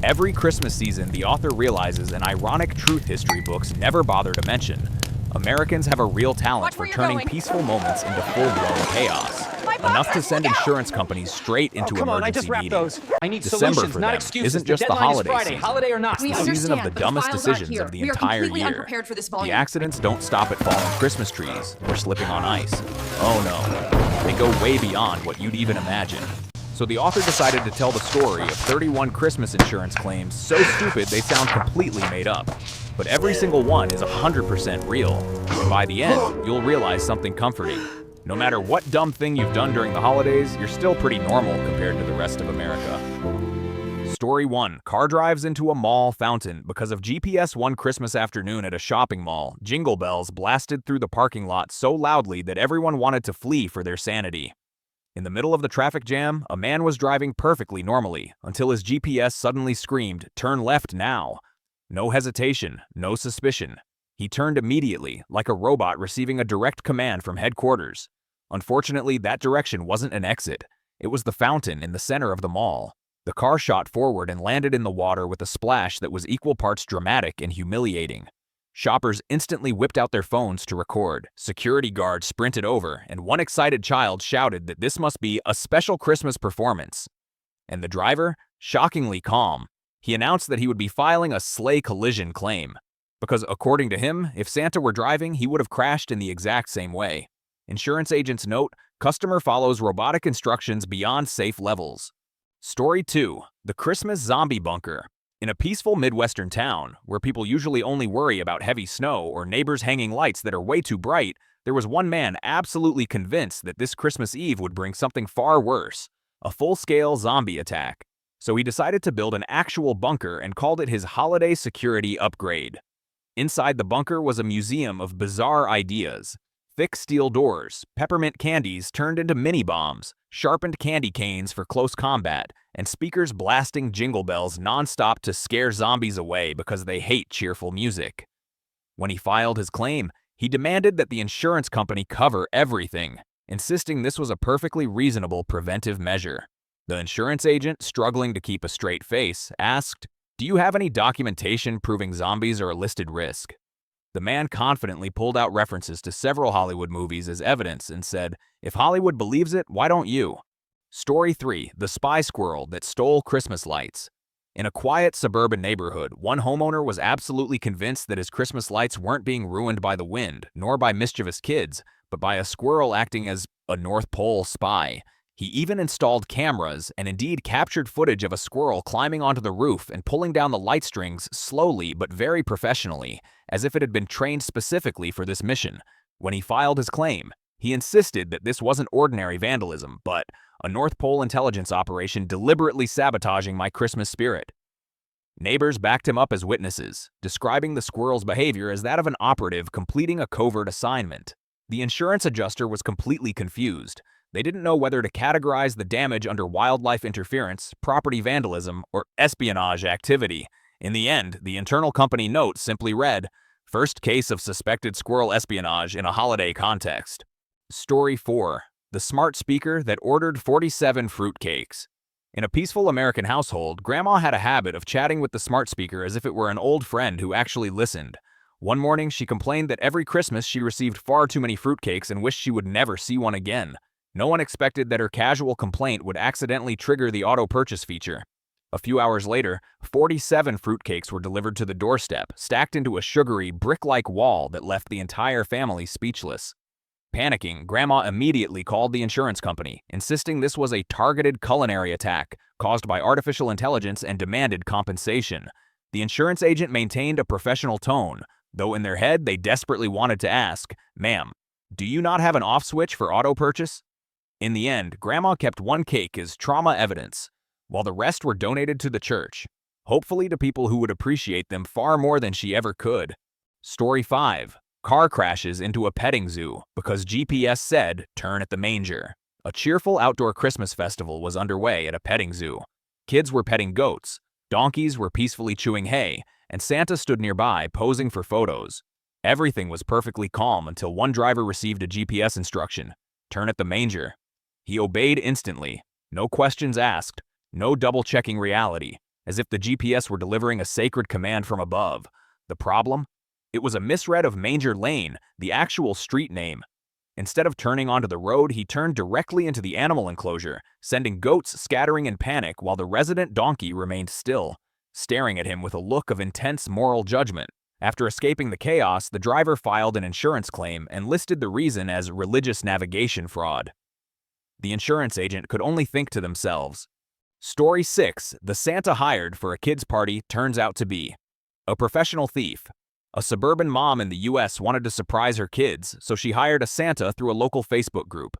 Every Christmas season, the author realizes an ironic truth history books never bother to mention. Americans have a real talent for turning peaceful moments into full-blown chaos. Enough to send insurance companies straight into emergency meetings. I need December solutions, for not them excuses. isn't just the deadline is holiday Friday, season. holiday or not. It's the season of the dumbest decisions of the entire year. The accidents don't stop at falling Christmas trees or slipping on ice. Oh no, they go way beyond what you'd even imagine. So the author decided to tell the story of 31 Christmas insurance claims so stupid they sound completely made up. But every single one is 100% real. And by the end, you'll realize something comforting. No matter what dumb thing you've done during the holidays, you're still pretty normal compared to the rest of America. Story 1. Car drives into a mall fountain because of GPS one Christmas afternoon at a shopping mall. Jingle bells blasted through the parking lot so loudly that everyone wanted to flee for their sanity. In the middle of the traffic jam, a man was driving perfectly normally until his GPS suddenly screamed, "Turn left now." No hesitation, no suspicion. He turned immediately, like a robot receiving a direct command from headquarters. Unfortunately, that direction wasn't an exit. It was the fountain in the center of the mall. The car shot forward and landed in the water with a splash that was equal parts dramatic and humiliating. Shoppers instantly whipped out their phones to record. Security guards sprinted over, and one excited child shouted that this must be a special Christmas performance. And the driver? Shockingly calm. He announced that he would be filing a sleigh collision claim. Because according to him, if Santa were driving, he would have crashed in the exact same way. Insurance agents note, customer follows robotic instructions beyond safe levels. Story 2. The Christmas Zombie Bunker. In a peaceful Midwestern town, where people usually only worry about heavy snow or neighbors hanging lights that are way too bright, there was one man absolutely convinced that this Christmas Eve would bring something far worse, a full-scale zombie attack. So he decided to build an actual bunker and called it his holiday security upgrade. Inside the bunker was a museum of bizarre ideas. Thick steel doors, peppermint candies turned into mini-bombs, sharpened candy canes for close combat, and speakers blasting jingle bells non-stop to scare zombies away because they hate cheerful music. When he filed his claim, he demanded that the insurance company cover everything, insisting this was a perfectly reasonable preventive measure. The insurance agent, struggling to keep a straight face, asked, "Do you have any documentation proving zombies are a listed risk?" The man confidently pulled out references to several Hollywood movies as evidence and said, "If Hollywood believes it, why don't you?" Story 3. The Spy Squirrel that Stole Christmas Lights. In a quiet suburban neighborhood, one homeowner was absolutely convinced that his Christmas lights weren't being ruined by the wind, nor by mischievous kids, but by a squirrel acting as a North Pole spy. He even installed cameras and indeed captured footage of a squirrel climbing onto the roof and pulling down the light strings slowly but very professionally, as if it had been trained specifically for this mission. When he filed his claim, he insisted that this wasn't ordinary vandalism, but a North Pole intelligence operation deliberately sabotaging my Christmas spirit. Neighbors backed him up as witnesses, describing the squirrel's behavior as that of an operative completing a covert assignment. The insurance adjuster was completely confused. They didn't know whether to categorize the damage under wildlife interference, property vandalism, or espionage activity. In the end, the internal company note simply read, "First case of suspected squirrel espionage in a holiday context." Story 4. The Smart Speaker that Ordered 47 Fruitcakes. In a peaceful American household, Grandma had a habit of chatting with the smart speaker as if it were an old friend who actually listened. One morning, she complained that every Christmas she received far too many fruitcakes and wished she would never see one again. No one expected that her casual complaint would accidentally trigger the auto purchase feature. A few hours later, 47 fruitcakes were delivered to the doorstep, stacked into a sugary, brick-like wall that left the entire family speechless. Panicking, Grandma immediately called the insurance company, insisting this was a targeted culinary attack caused by artificial intelligence and demanded compensation. The insurance agent maintained a professional tone, though in their head they desperately wanted to ask, "Ma'am, do you not have an off switch for auto purchase?" In the end, Grandma kept one cake as trauma evidence, while the rest were donated to the church, hopefully to people who would appreciate them far more than she ever could. Story 5. Car crashes into a petting zoo because GPS said, "Turn at the manger." A cheerful outdoor Christmas festival was underway at a petting zoo. Kids were petting goats, donkeys were peacefully chewing hay, and Santa stood nearby posing for photos. Everything was perfectly calm until one driver received a GPS instruction, "Turn at the manger." He obeyed instantly, no questions asked, no double-checking reality. as if the GPS were delivering a sacred command from above. The problem? It was a misread of Manger Lane, the actual street name. Instead of turning onto the road, he turned directly into the animal enclosure, sending goats scattering in panic while the resident donkey remained still, staring at him with a look of intense moral judgment. After escaping the chaos, the driver filed an insurance claim and listed the reason as religious navigation fraud. The insurance agent could only think to themselves. Story 6. The Santa hired for a kid's party turns out to be a professional thief. A suburban mom in the US wanted to surprise her kids, so she hired a Santa through a local Facebook group.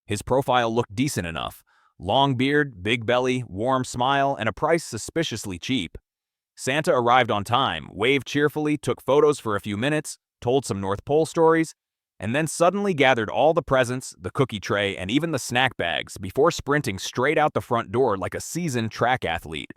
His profile looked decent enough. Long beard, big belly, warm smile, and a price suspiciously cheap. Santa arrived on time, waved cheerfully, took photos for a few minutes, told some North Pole stories, and then suddenly gathered all the presents, the cookie tray, and even the snack bags before sprinting straight out the front door like a seasoned track athlete.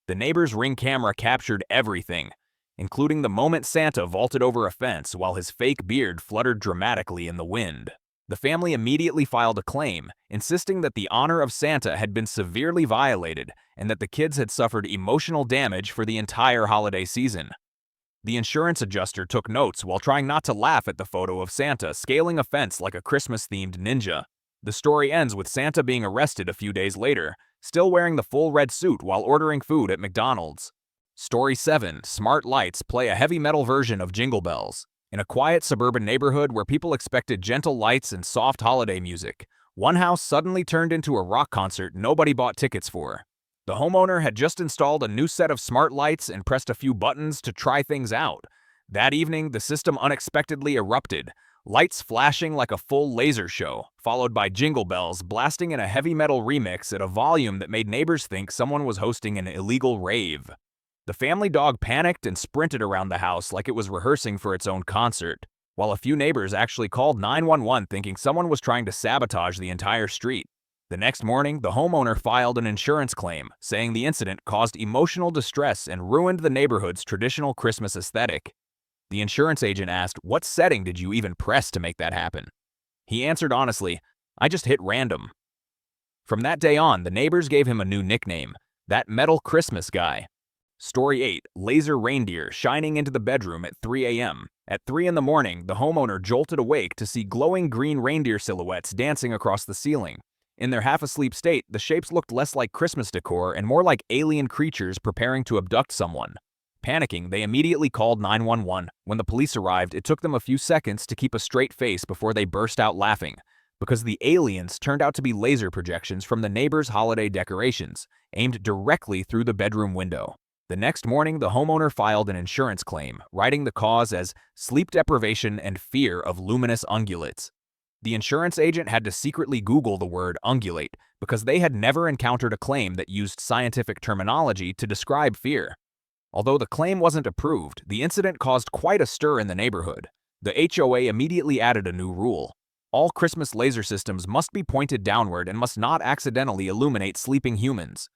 The neighbor's Ring camera captured everything, including the moment Santa vaulted over a fence while his fake beard fluttered dramatically in the wind. The family immediately filed a claim, insisting that the honor of Santa had been severely violated and that the kids had suffered emotional damage for the entire holiday season. The insurance adjuster took notes while trying not to laugh at the photo of Santa scaling a fence like a Christmas-themed ninja. The story ends with Santa being arrested a few days later, still wearing the full red suit while ordering food at McDonald's. Story 7. Smart lights play a heavy metal version of Jingle Bells. In a quiet suburban neighborhood where people expected gentle lights and soft holiday music, one house suddenly turned into a rock concert nobody bought tickets for. The homeowner had just installed a new set of smart lights and pressed a few buttons to try things out. That evening, the system unexpectedly erupted, lights flashing like a full laser show, followed by Jingle Bells blasting in a heavy metal remix at a volume that made neighbors think someone was hosting an illegal rave. The family dog panicked and sprinted around the house like it was rehearsing for its own concert, while a few neighbors actually called 911 thinking someone was trying to sabotage the entire street. The next morning, the homeowner filed an insurance claim, saying the incident caused emotional distress and ruined the neighborhood's traditional Christmas aesthetic. The insurance agent asked, "What setting did you even press to make that happen?" He answered honestly, "I just hit random." From that day on, the neighbors gave him a new nickname, "That Metal Christmas Guy." Story 8. Laser reindeer shining into the bedroom at 3 a.m. At 3 in the morning, the homeowner jolted awake to see glowing green reindeer silhouettes dancing across the ceiling. In their half-asleep state, the shapes looked less like Christmas decor and more like alien creatures preparing to abduct someone. Panicking, they immediately called 911. When the police arrived, it took them a few seconds to keep a straight face before they burst out laughing, because the aliens turned out to be laser projections from the neighbor's holiday decorations, aimed directly through the bedroom window. The next morning, the homeowner filed an insurance claim, writing the cause as sleep deprivation and fear of luminous ungulates. The insurance agent had to secretly Google the word ungulate because they had never encountered a claim that used scientific terminology to describe fear. Although the claim wasn't approved, the incident caused quite a stir in the neighborhood. The HOA immediately added a new rule. All Christmas laser systems must be pointed downward and must not accidentally illuminate sleeping humans.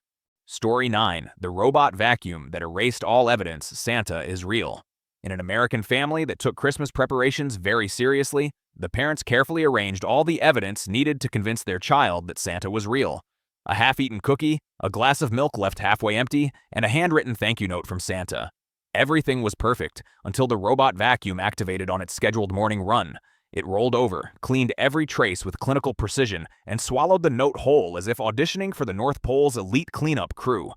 Story 9. The robot vacuum that erased all evidence Santa is real. In an American family that took Christmas preparations very seriously, the parents carefully arranged all the evidence needed to convince their child that Santa was real. A half-eaten cookie, a glass of milk left halfway empty, and a handwritten thank you note from Santa. Everything was perfect until the robot vacuum activated on its scheduled morning run. It rolled over, cleaned every trace with clinical precision, and swallowed the note whole as if auditioning for the North Pole's elite cleanup crew.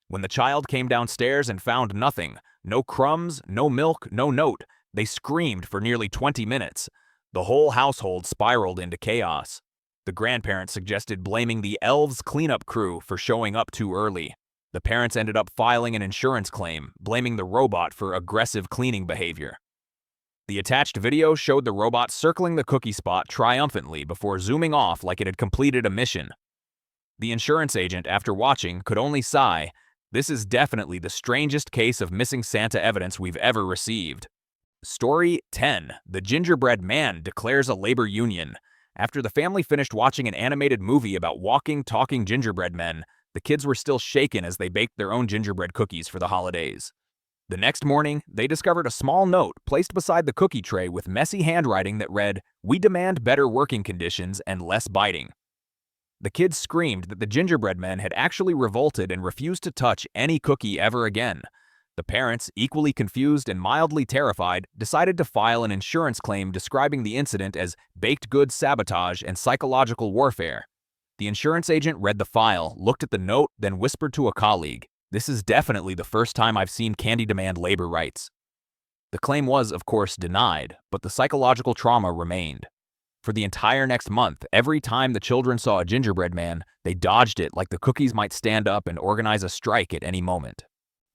When the child came downstairs and found nothing, no crumbs, no milk, no note, they screamed for nearly 20 minutes. The whole household spiraled into chaos. The grandparents suggested blaming the elves' cleanup crew for showing up too early. The parents ended up filing an insurance claim, blaming the robot for aggressive cleaning behavior. The attached video showed the robot circling the cookie spot triumphantly before zooming off like it had completed a mission. The insurance agent, after watching, could only sigh, "This is definitely the strangest case of missing Santa evidence we've ever received." Story 10. The gingerbread man declares a labor union. After the family finished watching an animated movie about walking, talking gingerbread men, the kids were still shaken as they baked their own gingerbread cookies for the holidays. The next morning, they discovered a small note placed beside the cookie tray with messy handwriting that read, "We demand better working conditions and less biting." The kids screamed that the gingerbread men had actually revolted and refused to touch any cookie ever again. The parents, equally confused and mildly terrified, decided to file an insurance claim describing the incident as baked goods sabotage and psychological warfare. The insurance agent read the file, looked at the note, then whispered to a colleague, "This is definitely the first time I've seen candy demand labor rights." The claim was, of course, denied, but the psychological trauma remained. For the entire next month, every time the children saw a gingerbread man, they dodged it like the cookies might stand up and organize a strike at any moment.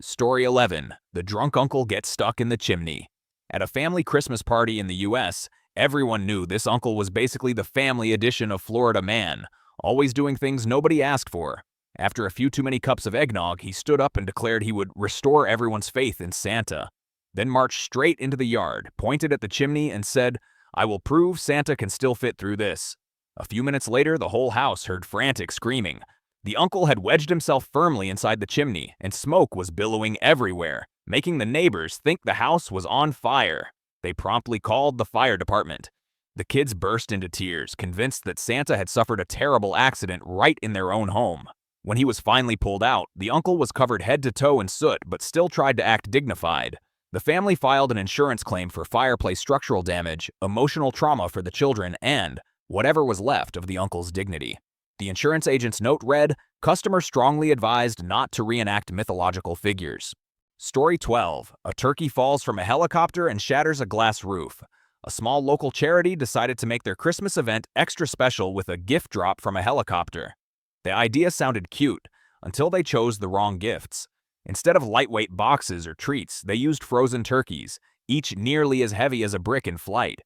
Story 11. The drunk uncle gets stuck in the chimney. At a family Christmas party in the US, everyone knew this uncle was basically the family edition of Florida man, always doing things nobody asked for. After a few too many cups of eggnog, he stood up and declared he would restore everyone's faith in Santa. Then marched straight into the yard, pointed at the chimney, and said, "I will prove Santa can still fit through this." A few minutes later, the whole house heard frantic screaming. The uncle had wedged himself firmly inside the chimney, and smoke was billowing everywhere, making the neighbors think the house was on fire. They promptly called the fire department. The kids burst into tears, convinced that Santa had suffered a terrible accident right in their own home. When he was finally pulled out, the uncle was covered head to toe in soot but still tried to act dignified. The family filed an insurance claim for fireplace structural damage, emotional trauma for the children, and whatever was left of the uncle's dignity. The insurance agent's note read, "Customer strongly advised not to reenact mythological figures." Story 12. A turkey falls from a helicopter and shatters a glass roof. A small local charity decided to make their Christmas event extra special with a gift drop from a helicopter. The idea sounded cute, until they chose the wrong gifts. Instead of lightweight boxes or treats, they used frozen turkeys, each nearly as heavy as a brick in flight.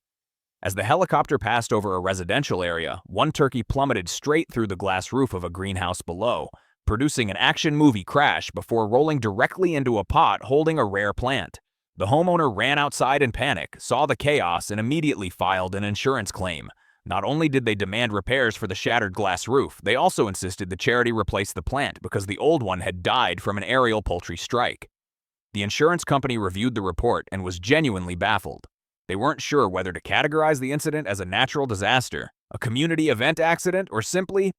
As the helicopter passed over a residential area, one turkey plummeted straight through the glass roof of a greenhouse below, producing an action movie crash before rolling directly into a pot holding a rare plant. The homeowner ran outside in panic, saw the chaos, and immediately filed an insurance claim. Not only did they demand repairs for the shattered glass roof, they also insisted the charity replace the plant because the old one had died from an aerial poultry strike. The insurance company reviewed the report and was genuinely baffled. They weren't sure whether to categorize the incident as a natural disaster, a community event accident, or simply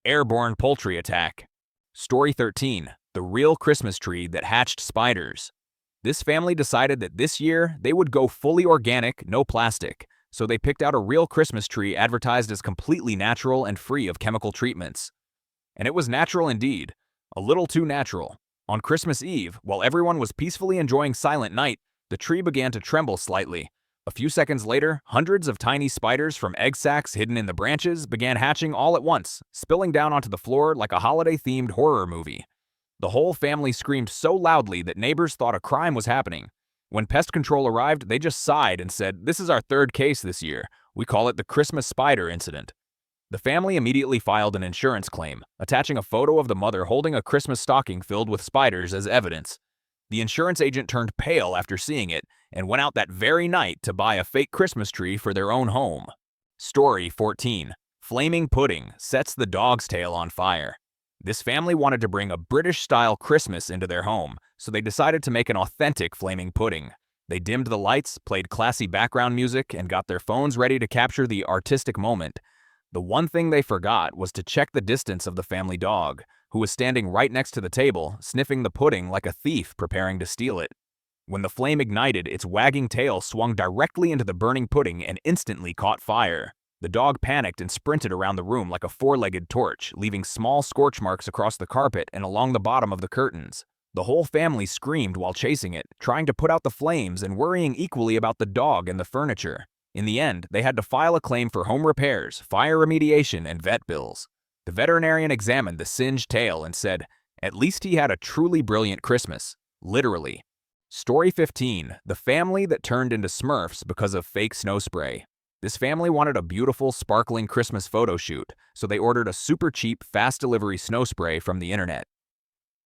airborne poultry attack. Story 13. The real Christmas tree that hatched spiders. This family decided that this year they would go fully organic, no plastic. So they picked out a real Christmas tree advertised as completely natural and free of chemical treatments. And it was natural indeed, a little too natural. On Christmas Eve, while everyone was peacefully enjoying Silent Night, the tree began to tremble slightly. A few seconds later, hundreds of tiny spiders from egg sacs hidden in the branches began hatching all at once, spilling down onto the floor like a holiday-themed horror movie. The whole family screamed so loudly that neighbors thought a crime was happening. When pest control arrived, they just sighed and said, "This is our third case this year. We call it the Christmas spider incident." The family immediately filed an insurance claim, attaching a photo of the mother holding a Christmas stocking filled with spiders as evidence. The insurance agent turned pale after seeing it and went out that very night to buy a fake Christmas tree for their own home. Story 14. Flaming pudding sets the dog's tail on fire. This family wanted to bring a British-style Christmas into their home, so they decided to make an authentic flaming pudding. They dimmed the lights, played classy background music, and got their phones ready to capture the artistic moment. The one thing they forgot was to check the distance of the family dog, who was standing right next to the table, sniffing the pudding like a thief preparing to steal it. When the flame ignited, its wagging tail swung directly into the burning pudding and instantly caught fire. The dog panicked and sprinted around the room like a four-legged torch, leaving small scorch marks across the carpet and along the bottom of the curtains. The whole family screamed while chasing it, trying to put out the flames and worrying equally about the dog and the furniture. In the end, they had to file a claim for home repairs, fire remediation, and vet bills. The veterinarian examined the singed tail and said, "At least he had a truly brilliant Christmas." Literally. Story 15. The family that turned into Smurfs because of fake snow spray. This family wanted a beautiful, sparkling Christmas photo shoot, so they ordered a super cheap, fast delivery snow spray from the internet.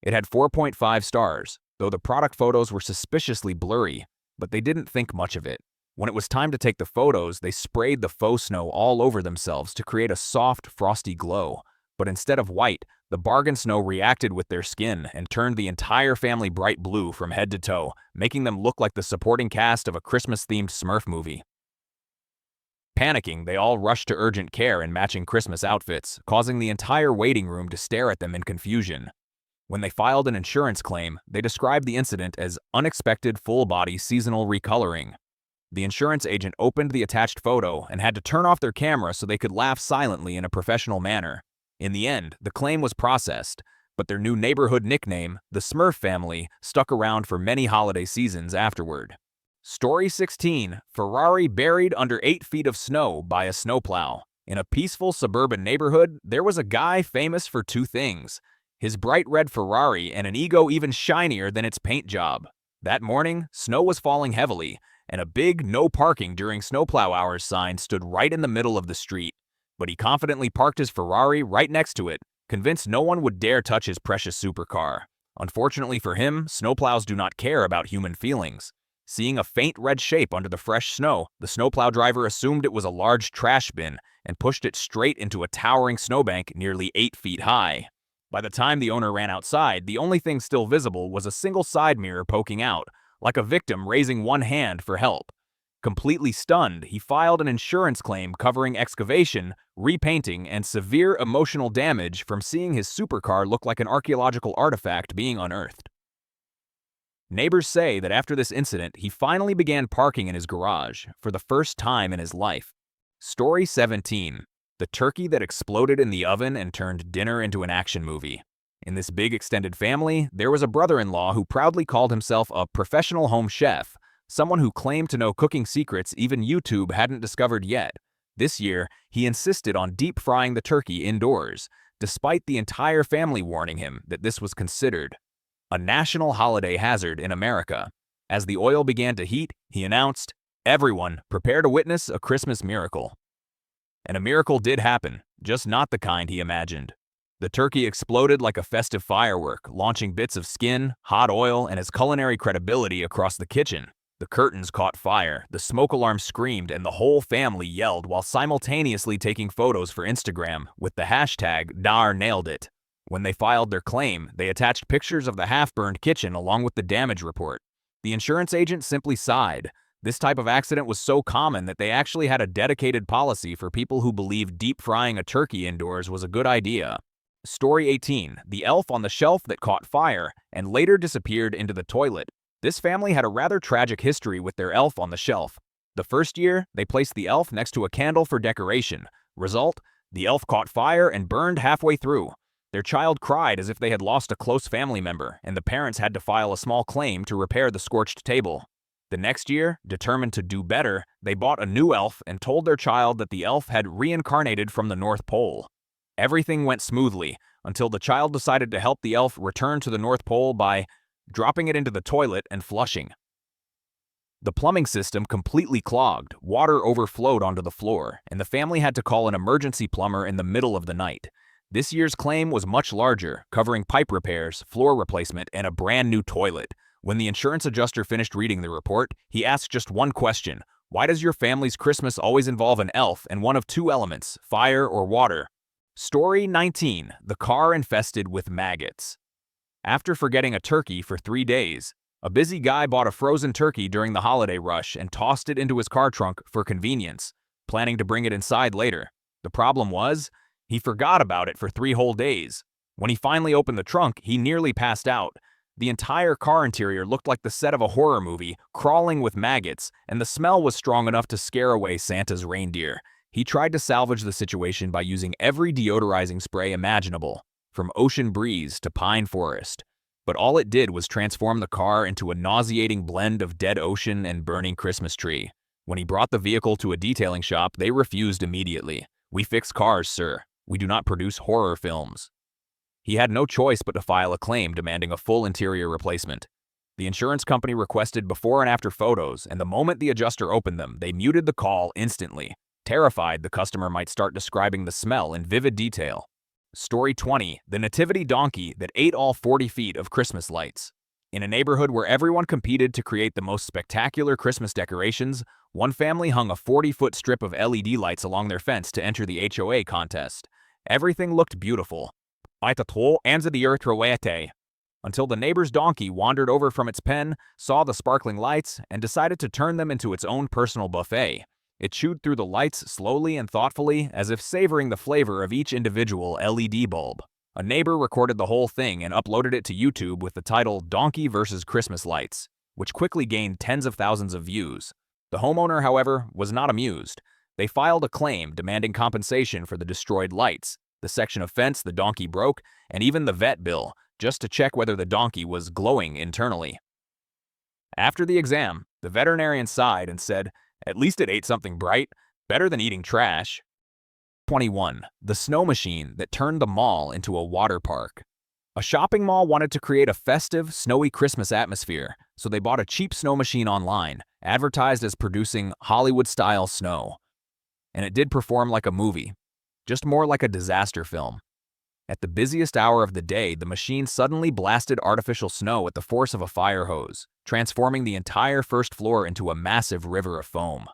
It had 4.5 stars, though the product photos were suspiciously blurry, but they didn't think much of it. When it was time to take the photos, they sprayed the faux snow all over themselves to create a soft, frosty glow. But instead of white, the bargain snow reacted with their skin and turned the entire family bright blue from head to toe, making them look like the supporting cast of a Christmas-themed Smurf movie. Panicking, they all rushed to urgent care in matching Christmas outfits, causing the entire waiting room to stare at them in confusion. When they filed an insurance claim, they described the incident as unexpected full-body seasonal recoloring. The insurance agent opened the attached photo and had to turn off their camera so they could laugh silently in a professional manner. In the end, the claim was processed, but their new neighborhood nickname, the Smurf family, stuck around for many holiday seasons afterward. Story 16. Ferrari buried under 8 feet of snow by a snowplow. In a peaceful suburban neighborhood, there was a guy famous for two things: his bright red Ferrari and an ego even shinier than its paint job. That morning, snow was falling heavily, and a big "no parking during snowplow hours" sign stood right in the middle of the street. But he confidently parked his Ferrari right next to it, convinced no one would dare touch his precious supercar. Unfortunately for him, snowplows do not care about human feelings. Seeing a faint red shape under the fresh snow, the snowplow driver assumed it was a large trash bin and pushed it straight into a towering snowbank nearly 8 feet high. By the time the owner ran outside, the only thing still visible was a single side mirror poking out, like a victim raising one hand for help. Completely stunned, he filed an insurance claim covering excavation, repainting, and severe emotional damage from seeing his supercar look like an archaeological artifact being unearthed. Neighbors say that after this incident, he finally began parking in his garage for the first time in his life. Story 17. The turkey that exploded in the oven and turned dinner into an action movie. In this big extended family, there was a brother-in-law who proudly called himself a professional home chef, someone who claimed to know cooking secrets even YouTube hadn't discovered yet. This year, he insisted on deep frying the turkey indoors, despite the entire family warning him that this was considered a national holiday hazard in America. As the oil began to heat, he announced, "Everyone, prepare to witness a Christmas miracle." And a miracle did happen, just not the kind he imagined. The turkey exploded like a festive firework, launching bits of skin, hot oil, and his culinary credibility across the kitchen. The curtains caught fire, the smoke alarm screamed, and the whole family yelled while simultaneously taking photos for Instagram with the hashtag #NarNailedIt. When they filed their claim, they attached pictures of the half-burned kitchen along with the damage report. The insurance agent simply sighed. This type of accident was so common that they actually had a dedicated policy for people who believed deep frying a turkey indoors was a good idea. Story 18. The elf on the shelf that caught fire and later disappeared into the toilet. This family had a rather tragic history with their elf on the shelf. The first year, they placed the elf next to a candle for decoration. Result, the elf caught fire and burned halfway through. Their child cried as if they had lost a close family member, and the parents had to file a small claim to repair the scorched table. The next year, determined to do better, they bought a new elf and told their child that the elf had reincarnated from the North Pole. Everything went smoothly until the child decided to help the elf return to the North Pole by dropping it into the toilet and flushing. The plumbing system completely clogged, water overflowed onto the floor, and the family had to call an emergency plumber in the middle of the night. This year's claim was much larger, covering pipe repairs, floor replacement, and a brand new toilet. When the insurance adjuster finished reading the report, he asked just one question: why does your family's Christmas always involve an elf and one of two elements, fire or water? Story 19. The car infested with maggots. After forgetting a turkey for 3 days, a busy guy bought a frozen turkey during the holiday rush and tossed it into his car trunk for convenience, planning to bring it inside later. The problem was, he forgot about it for 3 whole days. When he finally opened the trunk, he nearly passed out. The entire car interior looked like the set of a horror movie, crawling with maggots, and the smell was strong enough to scare away Santa's reindeer. He tried to salvage the situation by using every deodorizing spray imaginable, from ocean breeze to pine forest. But all it did was transform the car into a nauseating blend of dead ocean and burning Christmas tree. When he brought the vehicle to a detailing shop, they refused immediately. "We fix cars, sir. We do not produce horror films." He had no choice but to file a claim demanding a full interior replacement. The insurance company requested before and after photos, and the moment the adjuster opened them, they muted the call instantly. Terrified, the customer might start describing the smell in vivid detail. Story 20. The nativity donkey that ate all 40 feet of Christmas lights. In a neighborhood where everyone competed to create the most spectacular Christmas decorations, one family hung a 40-foot strip of LED lights along their fence to enter the HOA contest. Everything looked beautiful, until the neighbor's donkey wandered over from its pen, saw the sparkling lights, and decided to turn them into its own personal buffet. It chewed through the lights slowly and thoughtfully, as if savoring the flavor of each individual LED bulb. A neighbor recorded the whole thing and uploaded it to YouTube with the title "Donkey vs. Christmas Lights," which quickly gained tens of thousands of views. The homeowner, however, was not amused. They filed a claim demanding compensation for the destroyed lights, the section of fence the donkey broke, and even the vet bill, just to check whether the donkey was glowing internally. After the exam, the veterinarian sighed and said, "At least it ate something bright, better than eating trash." 21. The snow machine that turned the mall into a water park. A shopping mall wanted to create a festive, snowy Christmas atmosphere, so they bought a cheap snow machine online, advertised as producing Hollywood-style snow. And it did perform like a movie, just more like a disaster film. At the busiest hour of the day, the machine suddenly blasted artificial snow at the force of a fire hose, transforming the entire first floor into a massive river of foam.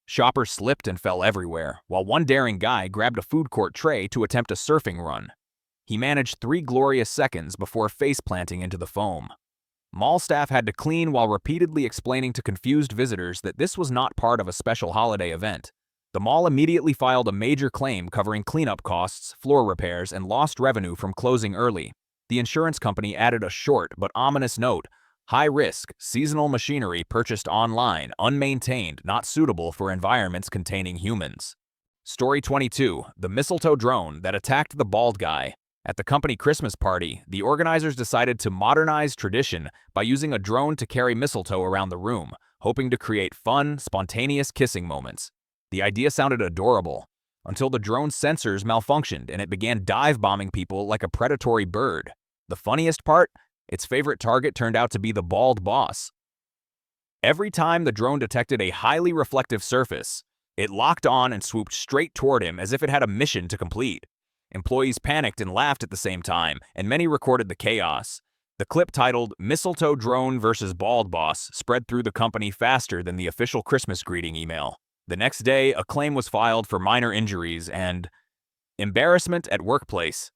Shoppers slipped and fell everywhere, while one daring guy grabbed a food court tray to attempt a surfing run. He managed 3 glorious seconds before face-planting into the foam. Mall staff had to clean while repeatedly explaining to confused visitors that this was not part of a special holiday event. The mall immediately filed a major claim covering cleanup costs, floor repairs, and lost revenue from closing early. The insurance company added a short but ominous note: "High risk, seasonal machinery purchased online, unmaintained, not suitable for environments containing humans." Story 22. The mistletoe drone that attacked the bald guy. At the company Christmas party, the organizers decided to modernize tradition by using a drone to carry mistletoe around the room, hoping to create fun, spontaneous kissing moments. The idea sounded adorable, until the drone's sensors malfunctioned and it began dive-bombing people like a predatory bird. The funniest part? Its favorite target turned out to be the bald boss. Every time the drone detected a highly reflective surface, it locked on and swooped straight toward him as if it had a mission to complete. Employees panicked and laughed at the same time, and many recorded the chaos. The clip titled "Mistletoe Drone vs. Bald Boss" spread through the company faster than the official Christmas greeting email. The next day, a claim was filed for minor injuries and embarrassment at workplace.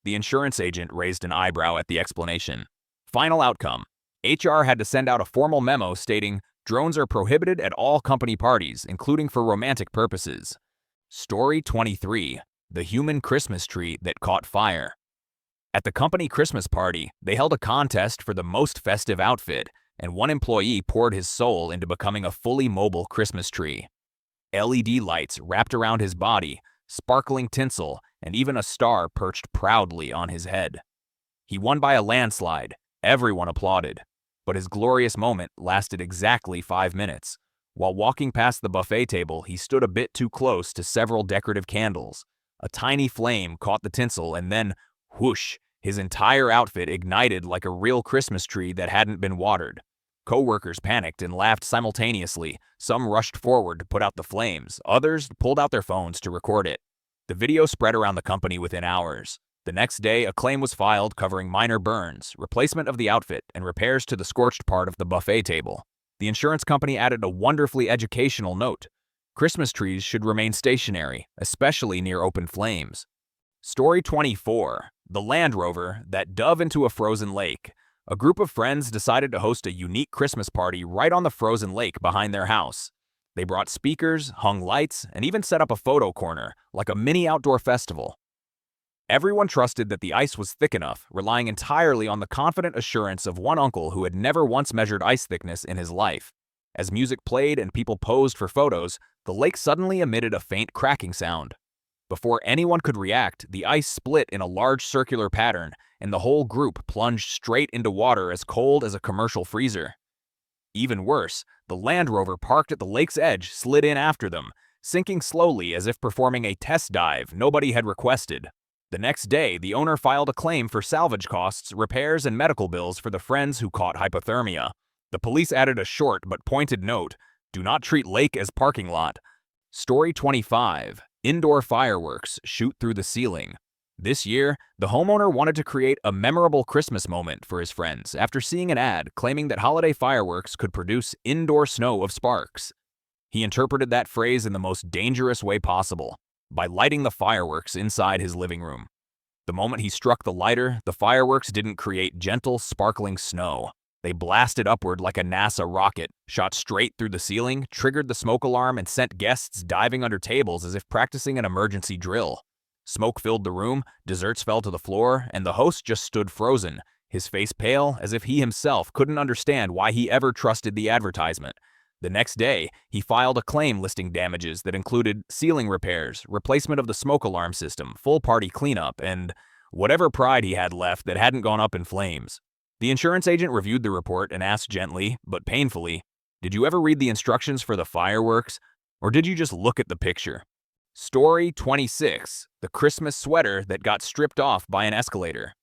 The insurance agent raised an eyebrow at the explanation. Final outcome: HR had to send out a formal memo stating drones are prohibited at all company parties, including for romantic purposes. Story 23. The human Christmas tree that caught fire. At the company Christmas party, they held a contest for the most festive outfit, and one employee poured his soul into becoming a fully mobile Christmas tree. LED lights wrapped around his body, sparkling tinsel, and even a star perched proudly on his head. He won by a landslide. Everyone applauded. But his glorious moment lasted exactly 5 minutes. While walking past the buffet table, he stood a bit too close to several decorative candles. A tiny flame caught the tinsel and then, whoosh, his entire outfit ignited like a real Christmas tree that hadn't been watered. Co-workers panicked and laughed simultaneously. Some rushed forward to put out the flames. Others pulled out their phones to record it. The video spread around the company within hours. The next day, a claim was filed covering minor burns, replacement of the outfit, and repairs to the scorched part of the buffet table. The insurance company added a wonderfully educational note: Christmas trees should remain stationary, especially near open flames. Story 24. The Land Rover that dove into a frozen lake. A group of friends decided to host a unique Christmas party right on the frozen lake behind their house. They brought speakers, hung lights, and even set up a photo corner, like a mini outdoor festival. Everyone trusted that the ice was thick enough, relying entirely on the confident assurance of one uncle who had never once measured ice thickness in his life. As music played and people posed for photos, the lake suddenly emitted a faint cracking sound. Before anyone could react, the ice split in a large circular pattern, and the whole group plunged straight into water as cold as a commercial freezer. Even worse, the Land Rover parked at the lake's edge slid in after them, sinking slowly as if performing a test dive nobody had requested. The next day, the owner filed a claim for salvage costs, repairs, and medical bills for the friends who caught hypothermia. The police added a short but pointed note: "Do not treat lake as parking lot." Story 25. Indoor fireworks shoot through the ceiling. This year, the homeowner wanted to create a memorable Christmas moment for his friends after seeing an ad claiming that holiday fireworks could produce indoor snow of sparks. He interpreted that phrase in the most dangerous way possible, by lighting the fireworks inside his living room. The moment he struck the lighter, the fireworks didn't create gentle, sparkling snow. They blasted upward like a NASA rocket, shot straight through the ceiling, triggered the smoke alarm, and sent guests diving under tables as if practicing an emergency drill. Smoke filled the room, desserts fell to the floor, and the host just stood frozen, his face pale as if he himself couldn't understand why he ever trusted the advertisement. The next day, he filed a claim listing damages that included ceiling repairs, replacement of the smoke alarm system, full party cleanup, and whatever pride he had left that hadn't gone up in flames. The insurance agent reviewed the report and asked gently, but painfully, "Did you ever read the instructions for the fireworks, or did you just look at the picture?" Story 26. The Christmas sweater that got stripped off by an escalator.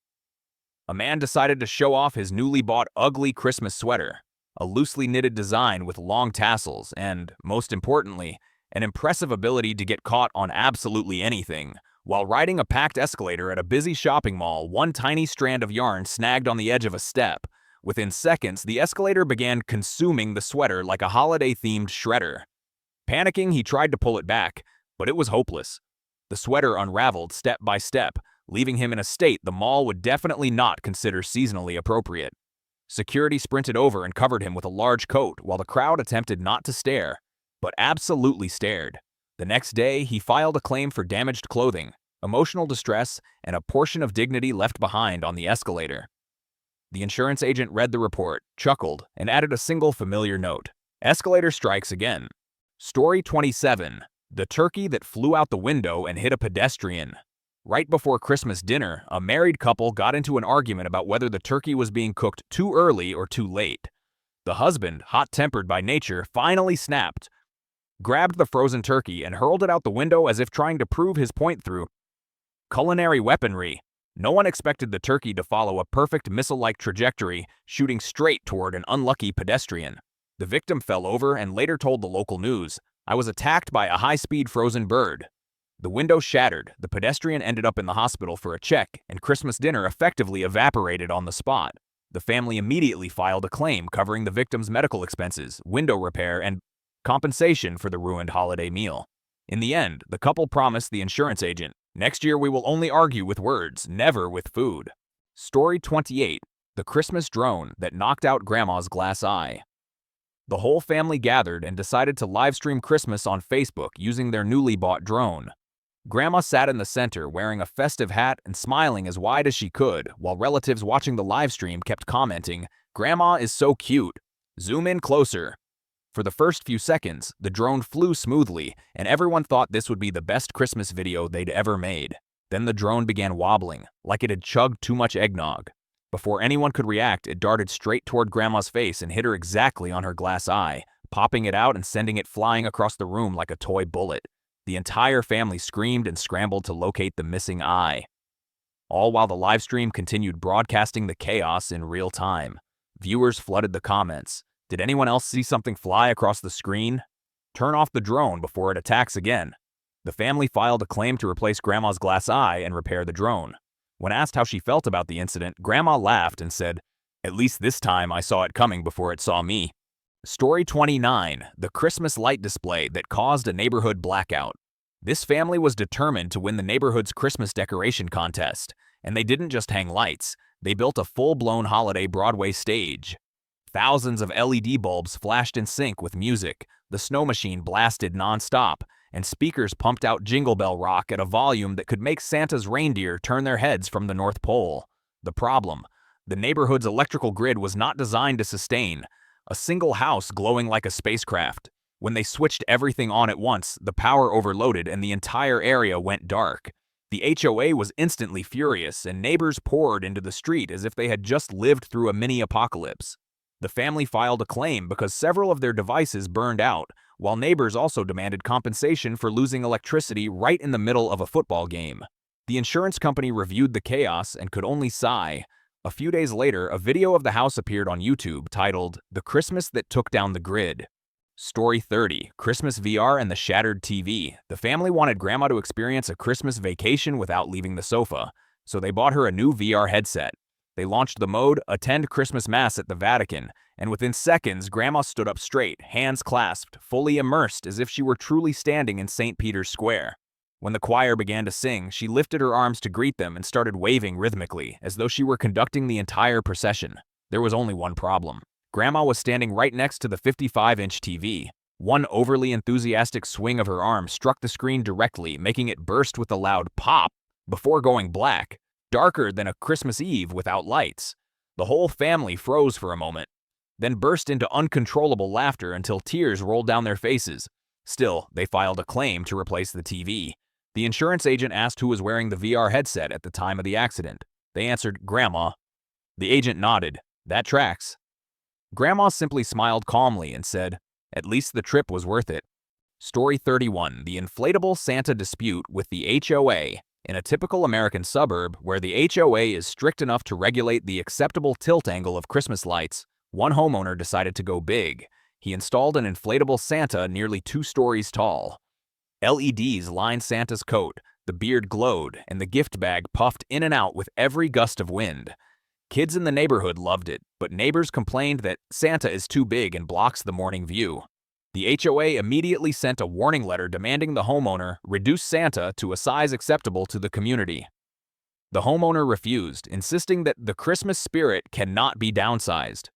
A man decided to show off his newly bought ugly Christmas sweater, a loosely knitted design with long tassels and, most importantly, an impressive ability to get caught on absolutely anything. While riding a packed escalator at a busy shopping mall, one tiny strand of yarn snagged on the edge of a step. Within seconds, the escalator began consuming the sweater like a holiday-themed shredder. Panicking, he tried to pull it back, but it was hopeless. The sweater unraveled step by step, leaving him in a state the mall would definitely not consider seasonally appropriate. Security sprinted over and covered him with a large coat while the crowd attempted not to stare, but absolutely stared. The next day, he filed a claim for damaged clothing, emotional distress, and a portion of dignity left behind on the escalator. The insurance agent read the report, chuckled, and added a single familiar note. Escalator strikes again. Story 27. The turkey that flew out the window and hit a pedestrian. Right before Christmas dinner, a married couple got into an argument about whether the turkey was being cooked too early or too late. The husband, hot-tempered by nature, finally snapped, grabbed the frozen turkey and hurled it out the window as if trying to prove his point through culinary weaponry. No one expected the turkey to follow a perfect missile-like trajectory, shooting straight toward an unlucky pedestrian. The victim fell over and later told the local news, "I was attacked by a high-speed frozen bird." The window shattered, the pedestrian ended up in the hospital for a check, and Christmas dinner effectively evaporated on the spot. The family immediately filed a claim covering the victim's medical expenses, window repair, and compensation for the ruined holiday meal. In the end, the couple promised the insurance agent, "Next year we will only argue with words, never with food." Story 28. The Christmas drone that knocked out Grandma's glass eye. The whole family gathered and decided to livestream Christmas on Facebook using their newly bought drone. Grandma sat in the center wearing a festive hat and smiling as wide as she could, while relatives watching the livestream kept commenting, "Grandma is so cute. Zoom in closer." For the first few seconds, the drone flew smoothly, and everyone thought this would be the best Christmas video they'd ever made. Then the drone began wobbling, like it had chugged too much eggnog. Before anyone could react, it darted straight toward Grandma's face and hit her exactly on her glass eye, popping it out and sending it flying across the room like a toy bullet. The entire family screamed and scrambled to locate the missing eye. All while the livestream continued broadcasting the chaos in real time. Viewers flooded the comments. "Did anyone else see something fly across the screen? Turn off the drone before it attacks again." The family filed a claim to replace Grandma's glass eye and repair the drone. When asked how she felt about the incident, Grandma laughed and said, "At least this time I saw it coming before it saw me." Story 29. The Christmas light display that caused a neighborhood blackout. This family was determined to win the neighborhood's Christmas decoration contest, and they didn't just hang lights, they built a full-blown holiday Broadway stage. Thousands of LED bulbs flashed in sync with music, the snow machine blasted non-stop, and speakers pumped out Jingle Bell Rock at a volume that could make Santa's reindeer turn their heads from the North Pole. The problem: the neighborhood's electrical grid was not designed to sustain a single house glowing like a spacecraft. When they switched everything on at once, the power overloaded and the entire area went dark. The HOA was instantly furious, and neighbors poured into the street as if they had just lived through a mini-apocalypse. The family filed a claim because several of their devices burned out, while neighbors also demanded compensation for losing electricity right in the middle of a football game. The insurance company reviewed the chaos and could only sigh. A few days later, a video of the house appeared on YouTube titled, "The Christmas That Took Down the Grid." Story 30. Christmas VR and the Shattered TV. The family wanted Grandma to experience a Christmas vacation without leaving the sofa, so they bought her a new VR headset. They launched the mode, "Attend Christmas Mass at the Vatican," and within seconds, Grandma stood up straight, hands clasped, fully immersed as if she were truly standing in St. Peter's Square. When the choir began to sing, she lifted her arms to greet them and started waving rhythmically, as though she were conducting the entire procession. There was only one problem. Grandma was standing right next to the 55-inch TV. One overly enthusiastic swing of her arm struck the screen directly, making it burst with a loud pop before going black, darker than a Christmas Eve without lights. The whole family froze for a moment, then burst into uncontrollable laughter until tears rolled down their faces. Still, they filed a claim to replace the TV. The insurance agent asked who was wearing the VR headset at the time of the accident. They answered, "Grandma." The agent nodded. "That tracks." Grandma simply smiled calmly and said, "At least the trip was worth it." Story 31. The inflatable Santa dispute with the HOA. In a typical American suburb, where the HOA is strict enough to regulate the acceptable tilt angle of Christmas lights, one homeowner decided to go big. He installed an inflatable Santa nearly 2 stories tall. LEDs lined Santa's coat, the beard glowed, and the gift bag puffed in and out with every gust of wind. Kids in the neighborhood loved it, but neighbors complained that Santa is too big and blocks the morning view. The HOA immediately sent a warning letter demanding the homeowner reduce Santa to a size acceptable to the community. The homeowner refused, insisting that the Christmas spirit cannot be downsized.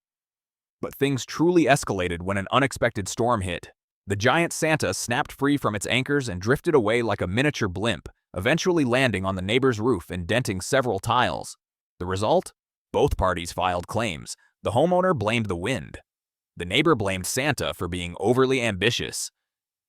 But things truly escalated when an unexpected storm hit. The giant Santa snapped free from its anchors and drifted away like a miniature blimp, eventually landing on the neighbor's roof and denting several tiles. The result? Both parties filed claims. The homeowner blamed the wind. The neighbor blamed Santa for being overly ambitious.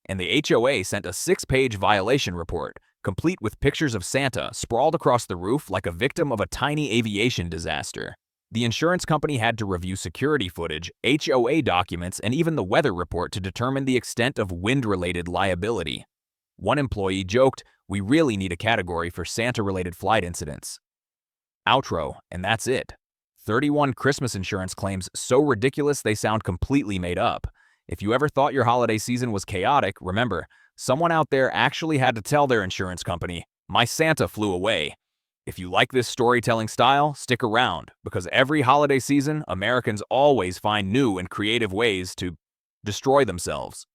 And the HOA sent a 6-page violation report, complete with pictures of Santa sprawled across the roof like a victim of a tiny aviation disaster. The insurance company had to review security footage, HOA documents, and even the weather report to determine the extent of wind-related liability. One employee joked, "We really need a category for Santa-related flight incidents." Outro, and that's it. 31 Christmas insurance claims so ridiculous they sound completely made up. If you ever thought your holiday season was chaotic, remember, someone out there actually had to tell their insurance company, "My Santa flew away." If you like this storytelling style, stick around, because every holiday season, Americans always find new and creative ways to destroy themselves.